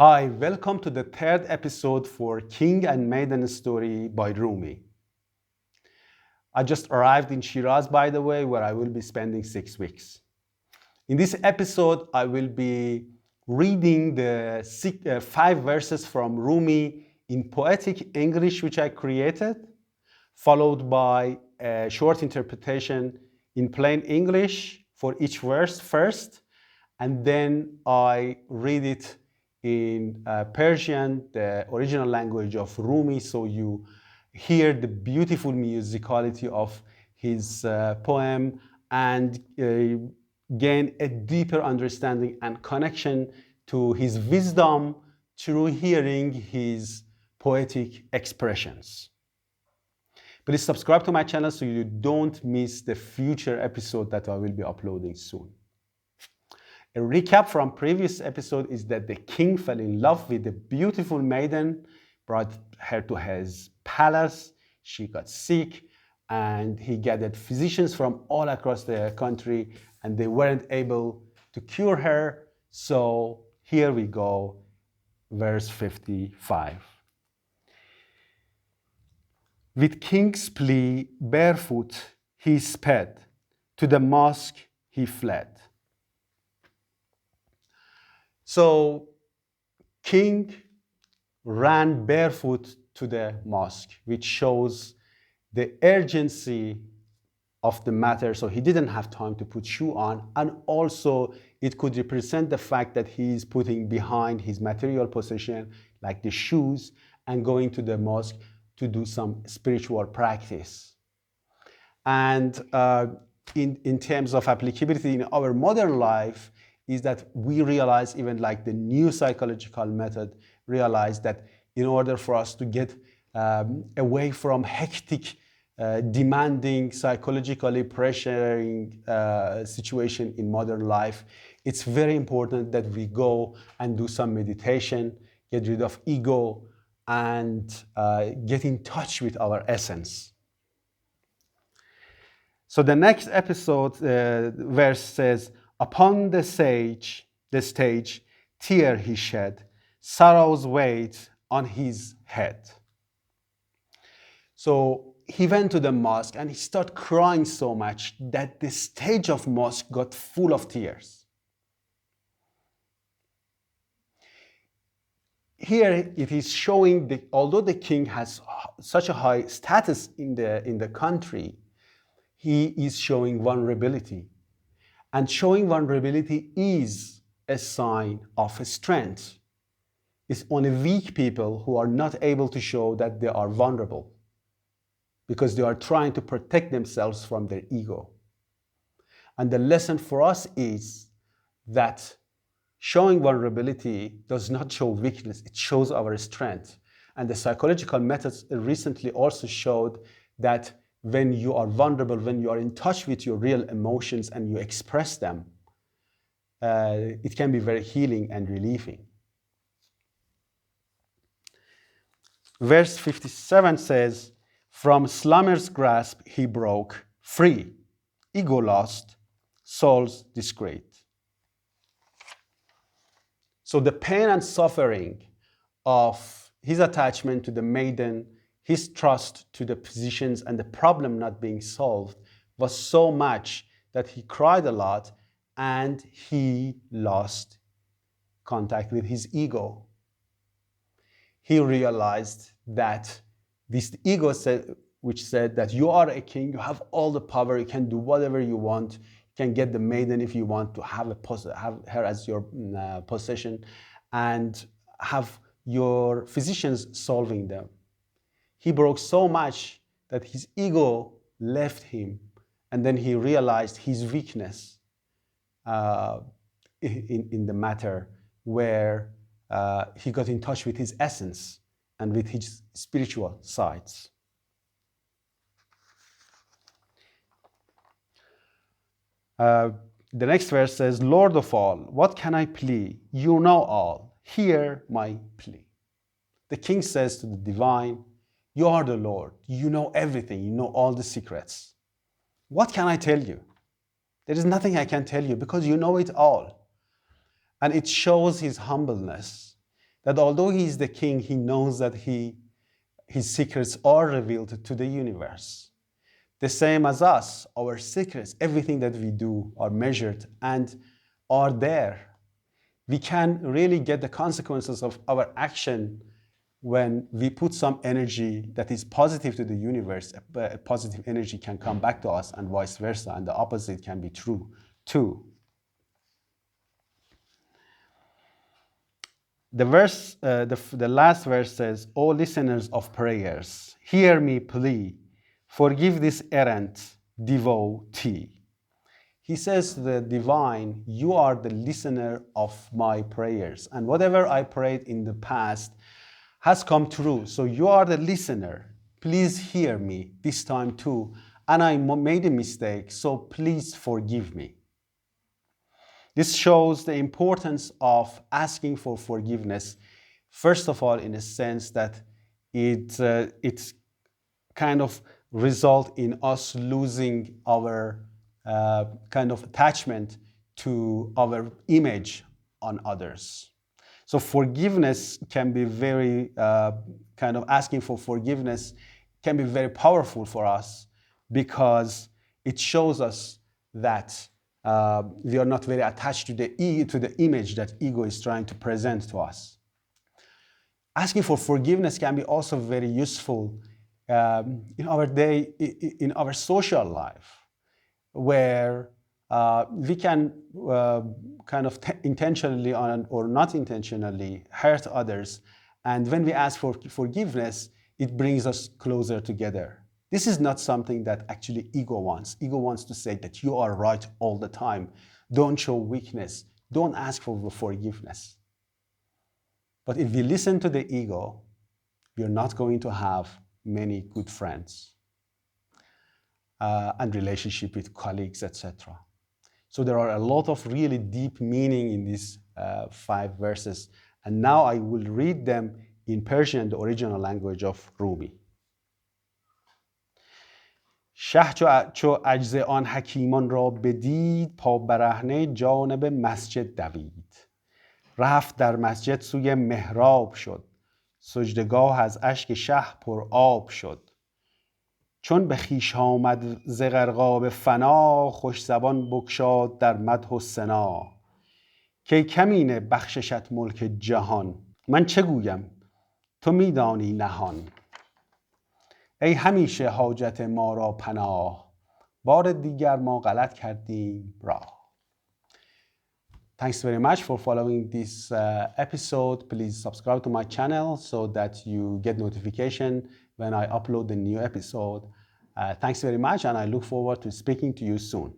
Hi, welcome to the third episode for King and Maiden story by Rumi. I just arrived in Shiraz, by the way, where I will be spending 6 weeks. In this episode, I will be reading the 5 verses from Rumi in Poetic English, which I created, followed by a short interpretation in plain English for each verse first, and then I read it in Persian, the original language of Rumi, so you hear the beautiful musicality of his poem and gain a deeper understanding and connection to his wisdom through hearing his poetic expressions. Please subscribe to my channel so you don't miss the future episode that I will be uploading soon. A recap from previous episode is that the king fell in love with the beautiful maiden, brought her to his palace. She got sick and he gathered physicians from all across the country and they weren't able to cure her. So here we go, verse 55. With king's plea, barefoot he sped, to the mosque he fled. So king ran barefoot to the mosque, which shows the urgency of the matter. So he didn't have time to put shoe on. And also it could represent the fact that he is putting behind his material possession, like the shoes, and going to the mosque to do some spiritual practice. And in terms of applicability in our modern life, is that we realize, even like the new psychological method, realize that in order for us to get away from hectic, demanding, psychologically pressuring situation in modern life, it's very important that we go and do some meditation, get rid of ego, and get in touch with our essence. So the next episode verse says, upon the stage, tear he shed, sorrow's weight on his head. So he went to the mosque and he started crying so much that the stage of mosque got full of tears. Here it is showing that although the king has such a high status in the country, he is showing vulnerability. And showing vulnerability is a sign of strength. It's only weak people who are not able to show that they are vulnerable because they are trying to protect themselves from their ego. And the lesson for us is that showing vulnerability does not show weakness, it shows our strength. And the psychological methods recently also showed that when you are vulnerable, when you are in touch with your real emotions and you express them, it can be very healing and relieving. Verse 57 says, from slumber's grasp he broke free, ego lost, soul's discreet. So the pain and suffering of his attachment to the maiden, his trust to the physicians, and the problem not being solved was so much that he cried a lot and he lost contact with his ego. He realized that this ego which said that you are a king, you have all the power, you can do whatever you want, you can get the maiden if you want to have her as your possession and have your physicians solving them. He broke so much that his ego left him, and then he realized his weakness in the matter, where he got in touch with his essence and with his spiritual sides. The next verse says, Lord of all, what can I plea? You know all, hear my plea. The king says to the divine, you are the Lord, you know everything, you know all the secrets. What can I tell you? There is nothing I can tell you because you know it all. And it shows his humbleness That although he is the king, he knows that his secrets are revealed to the universe. The same as us, our secrets, everything that we do are measured and are there. We can really get the consequences of our action when we put some energy that is positive to the universe. A positive energy can come back to us and vice versa, and the opposite can be true too. The last verse says, "O listeners of prayers, hear me plea, forgive this errant devotee." He says to the divine, you are the listener of my prayers, and whatever I prayed in the past has come true. So you are the listener. Please hear me this time too. And I made a mistake, so please forgive me. This shows the importance of asking for forgiveness. First of all, in a sense that it's kind of result in us losing our kind of attachment to our image on others. So forgiveness can be very, kind of asking for forgiveness can be very powerful for us because it shows us that we are not very attached to the image that ego is trying to present to us. Asking for forgiveness can be also very useful in our social life, where we can kind of intentionally or not intentionally hurt others. And when we ask for forgiveness, it brings us closer together. This is not something that actually ego wants. Ego wants to say that you are right all the time. Don't show weakness. Don't ask for forgiveness. But if we listen to the ego, we are not going to have many good friends and relationship with colleagues, etc. So there are a lot of really deep meaning in these 5 verses. And now I will read them in Persian, the original language of Rumi. شه چو عجز آن حکیمان را بدید، پا برهنه جانب مسجد دوید. رفت در مسجد سوی محراب شد، سجدگاه از اشک شه پر آب شد. چون به خویش آمد ز غرقاب فنا، خوش زبان بگشاد در مدح و ثنا. کی کمینه بخششت ملک جهان، من چه گویم تو میدانی نهان. ای همیشه حاجت ما را پناه، بار دیگر ما غلط کردیم راه. Thanks very much for following this episode. Please subscribe to my channel so that you get notification when I upload the new episode. Thanks very much, and I look forward to speaking to you soon.